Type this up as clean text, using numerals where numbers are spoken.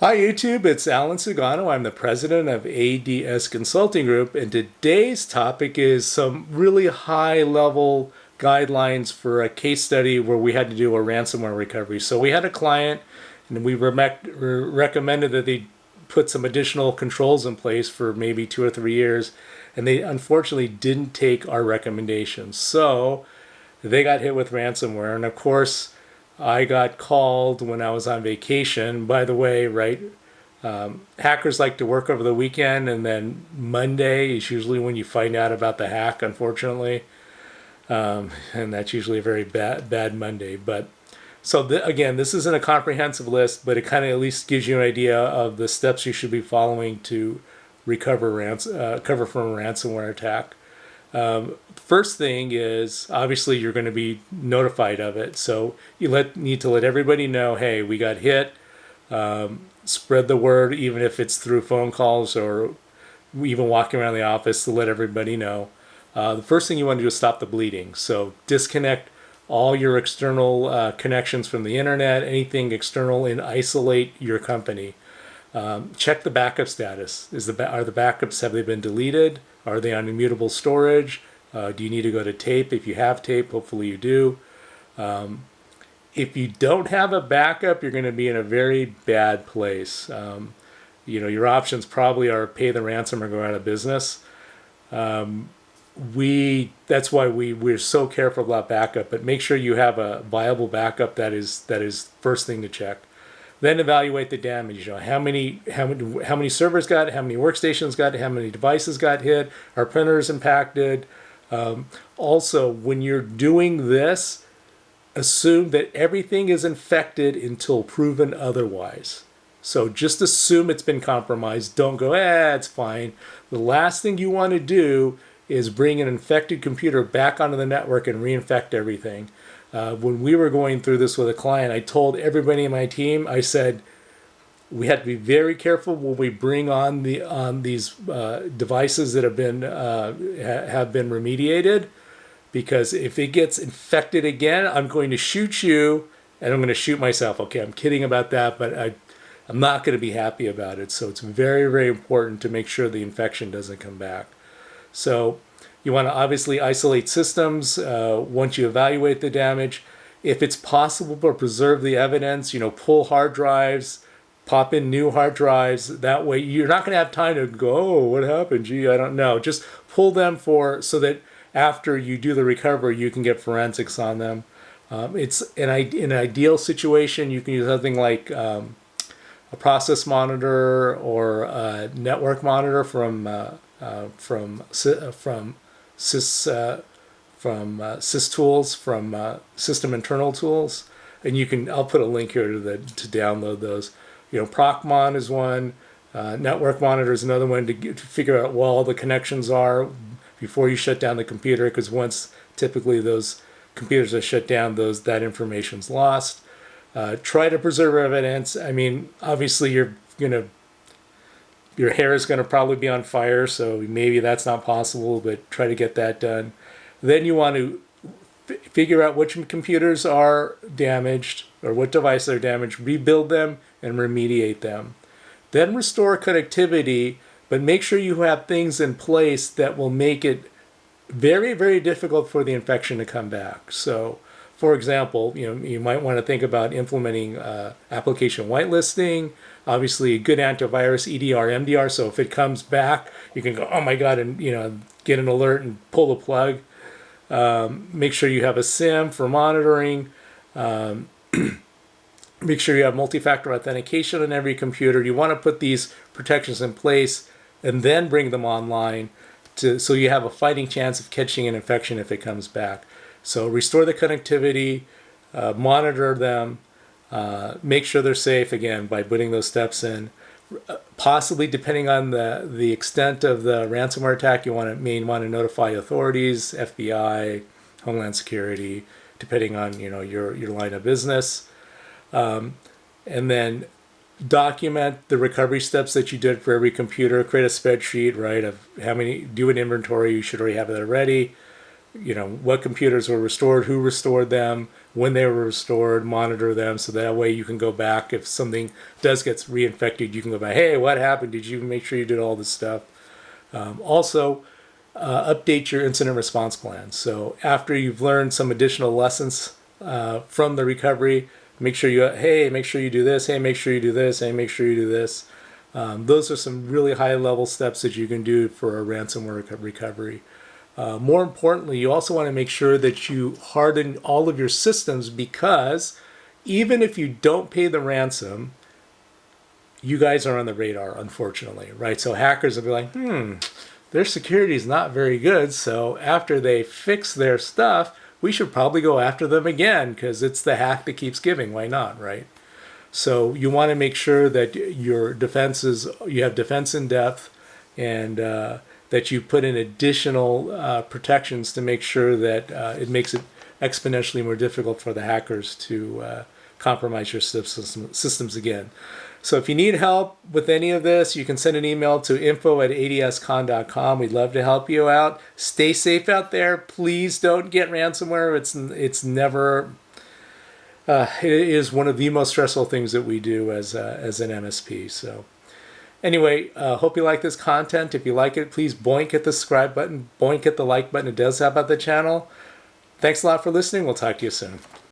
Hi YouTube, it's Alan Sugano. I'm the president of ADS Consulting Group, and today's topic is some really high-level guidelines for a case study where we had to do a ransomware recovery. So we had a client, and we recommended that they put some additional controls in place for maybe 2 or 3 years, and they unfortunately didn't take our recommendations. So they got hit with ransomware, and of course, I got called when I was on vacation. By the way, right? Hackers like to work over the weekend, and then Monday is usually when you find out about the hack, unfortunately. And that's usually a very bad Monday. But so again, this isn't a comprehensive list, but it kind of at least gives you an idea of the steps you should be following to recover from a ransomware attack. First thing is obviously you're going to be notified of it, so you need to let everybody know, hey, we got hit. Spread the word, even if it's through phone calls or even walking around the office, to let everybody know. The first thing you want to do is stop the bleeding. So disconnect all your external connections from the internet, anything external, and isolate your company. Check the backup status. Are the backups, have they been deleted? Are they on immutable storage? Do you need to go to tape? If you have tape, hopefully you do. If you don't have a backup, you're going to be in a very bad place. Your options probably are pay the ransom or go out of business. That's why we're so careful about backup, but make sure you have a viable backup. That is first thing to check. Then evaluate the damage. How many servers got hit, how many workstations got hit, how many devices got hit, are printers impacted. Also, when you're doing this, assume that everything is infected until proven otherwise. So just assume it's been compromised. Don't go, it's fine. The last thing you want to do is bring an infected computer back onto the network and reinfect everything. When we were going through this with a client, I told everybody in my team, I said, we have to be very careful when we bring on these devices that have been remediated, because if it gets infected again, I'm going to shoot you and I'm going to shoot myself. Okay, I'm kidding about that, but I'm not going to be happy about it. So it's very, very important to make sure the infection doesn't come back. So you want to obviously isolate systems once you evaluate the damage. If it's possible to preserve the evidence, pull hard drives, pop in new hard drives. That way you're not going to have time to go, oh, what happened? Gee, I don't know. Just pull them so that after you do the recovery, you can get forensics on them. It's in an ideal situation, you can use something like a process monitor or a network monitor from sys tools, from system internal tools, and I'll put a link here to download those. Procmon is one, network monitor is another one to figure out where all the connections are before you shut down the computer, because once typically those computers are shut down, that information's lost. Try to preserve evidence. I mean, obviously your hair is going to probably be on fire, so maybe that's not possible, but try to get that done. Then you want to figure out which computers are damaged or what devices are damaged, rebuild them, and remediate them. Then restore connectivity, but make sure you have things in place that will make it very, very difficult for the infection to come back. So, for example, you might want to think about implementing application whitelisting. Obviously, a good antivirus, EDR, MDR. So if it comes back, you can go, oh my God, and get an alert and pull the plug. Make sure you have a SIM for monitoring. Make sure you have multi-factor authentication on every computer. You want to put these protections in place and then bring them online so you have a fighting chance of catching an infection if it comes back. So restore the connectivity, monitor them, make sure they're safe, again, by putting those steps in. Possibly, depending on the extent of the ransomware attack, you may want to notify authorities, FBI, Homeland Security, depending on your line of business. And then document the recovery steps that you did for every computer. Create a spreadsheet, right, of how many, do an inventory. You should already have that ready. what computers were restored, who restored them, when they were restored, monitor them, so that way you can go back if something does get reinfected. You can go back, hey, what happened? Did you make sure you did all this stuff? Also, update your incident response plan. So after you've learned some additional lessons from the recovery, make sure you do this. Hey, make sure you do this. Hey, make sure you do this. Those are some really high level steps that you can do for a ransomware recovery. More importantly, you also want to make sure that you harden all of your systems, because even if you don't pay the ransom, you guys are on the radar, unfortunately, right? So hackers will be like, their security is not very good, so after they fix their stuff, we should probably go after them again, because it's the hack that keeps giving. Why not, right? So you want to make sure that your you have defense in depth, and that you put in additional protections to make sure that it makes it exponentially more difficult for the hackers to compromise your systems again. So if you need help with any of this, you can send an email to info@adscon.com. We'd love to help you out. Stay safe out there. Please don't get ransomware. It's never... it is one of the most stressful things that we do as an MSP. So anyway, hope you like this content. If you like it, please boink hit the subscribe button, boink hit the like button. It does help out the channel. Thanks a lot for listening. We'll talk to you soon.